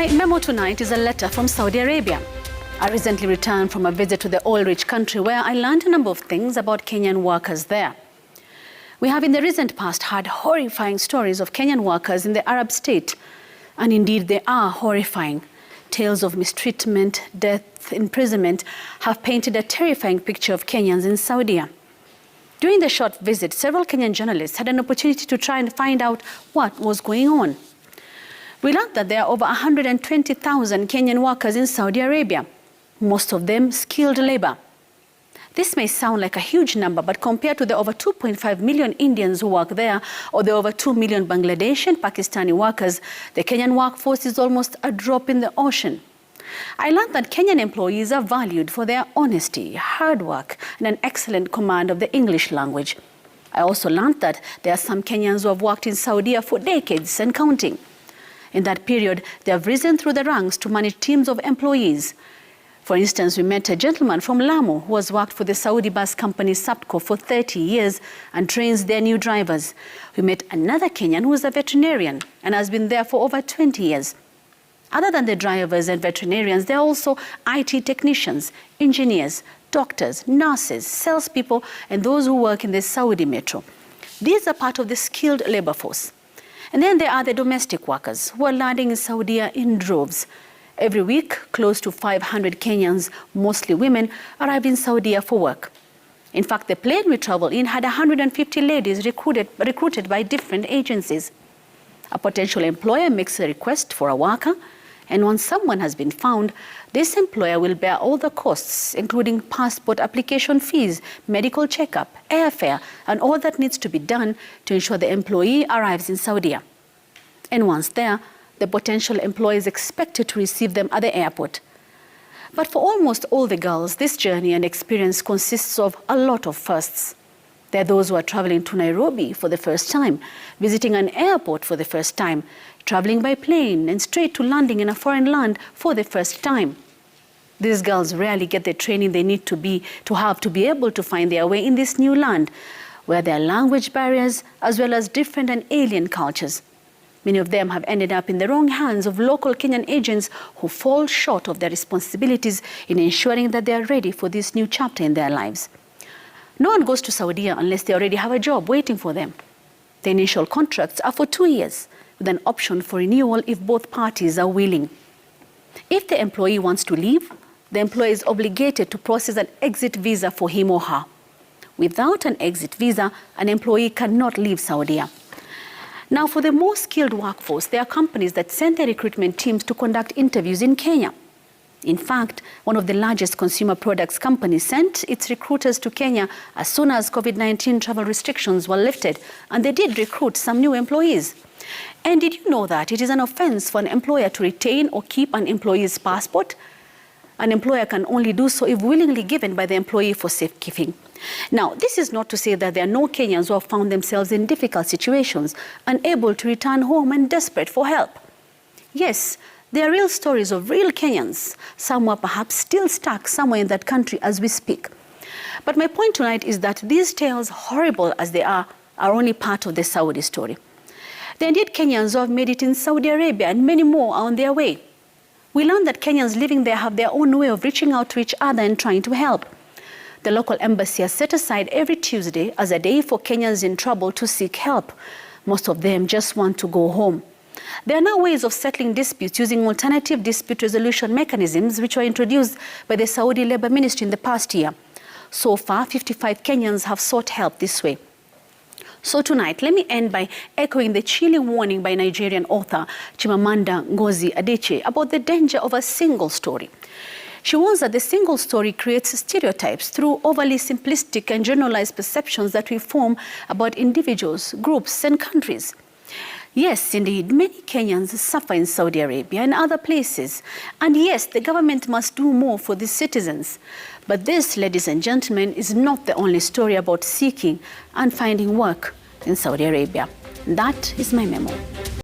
My memo tonight is a letter from Saudi Arabia. I recently returned from a visit to the oil-rich country where I learned a number of things about Kenyan workers there. We have in the recent past had horrifying stories of Kenyan workers in the Arab state. And indeed they are horrifying. Tales of mistreatment, death, imprisonment have painted a terrifying picture of Kenyans in Saudi. During the short visit, several Kenyan journalists had an opportunity to try and find out what was going on. We learned that there are over 120,000 Kenyan workers in Saudi Arabia, most of them skilled labor. This may sound like a huge number, but compared to the over 2.5 million Indians who work there, or the over 2 million Bangladeshi and Pakistani workers, the Kenyan workforce is almost a drop in the ocean. I learned that Kenyan employees are valued for their honesty, hard work, and an excellent command of the English language. I also learned that there are some Kenyans who have worked in Saudi for decades and counting. In that period, they have risen through the ranks to manage teams of employees. For instance, we met a gentleman from Lamu who has worked for the Saudi bus company Sapco for 30 years and trains their new drivers. We met another Kenyan who is a veterinarian and has been there for over 20 years. Other than the drivers and veterinarians, there are also IT technicians, engineers, doctors, nurses, salespeople, and those who work in the Saudi metro. These are part of the skilled labor force. And then there are the domestic workers who are landing in Saudi in droves. Every week, close to 500 Kenyans, mostly women, arrive in Saudi for work. In fact, the plane we traveled in had 150 ladies recruited by different agencies. A potential employer makes a request for a worker, and once someone has been found, this employer will bear all the costs, including passport application fees, medical checkup, airfare, and all that needs to be done to ensure the employee arrives in Saudi. And once there, the potential employer is expected to receive them at the airport. But for almost all the girls, this journey and experience consists of a lot of firsts. There are those who are traveling to Nairobi for the first time, visiting an airport for the first time, traveling by plane and straight to landing in a foreign land for the first time. These girls rarely get the training they need to be able to find their way in this new land, where there are language barriers as well as different and alien cultures. Many of them have ended up in the wrong hands of local Kenyan agents who fall short of their responsibilities in ensuring that they are ready for this new chapter in their lives. No one goes to Saudi unless they already have a job waiting for them. The initial contracts are for 2 years, with an option for renewal if both parties are willing. If the employee wants to leave, the employer is obligated to process an exit visa for him or her. Without an exit visa, an employee cannot leave Saudi. Now, for the more skilled workforce, there are companies that send their recruitment teams to conduct interviews in Kenya. In fact, one of the largest consumer products companies sent its recruiters to Kenya as soon as COVID-19 travel restrictions were lifted, and they did recruit some new employees. And did you know that it is an offense for an employer to retain or keep an employee's passport? An employer can only do so if willingly given by the employee for safekeeping. Now, this is not to say that there are no Kenyans who have found themselves in difficult situations, unable to return home and desperate for help. Yes, there are real stories of real Kenyans. Some are perhaps still stuck somewhere in that country as we speak. But my point tonight is that these tales, horrible as they are only part of the Saudi story. There are indeed Kenyans who have made it in Saudi Arabia, and many more are on their way. We learned that Kenyans living there have their own way of reaching out to each other and trying to help. The local embassy has set aside every Tuesday as a day for Kenyans in trouble to seek help. Most of them just want to go home. There are now ways of settling disputes using alternative dispute resolution mechanisms which were introduced by the Saudi Labor Ministry in the past year. So far, 55 Kenyans have sought help this way. So tonight, let me end by echoing the chilling warning by Nigerian author Chimamanda Ngozi Adichie about the danger of a single story. She warns that the single story creates stereotypes through overly simplistic and generalized perceptions that we form about individuals, groups, and countries. Yes, indeed, many Kenyans suffer in Saudi Arabia and other places. And yes, the government must do more for these citizens. But this, ladies and gentlemen, is not the only story about seeking and finding work in Saudi Arabia. That is my memo.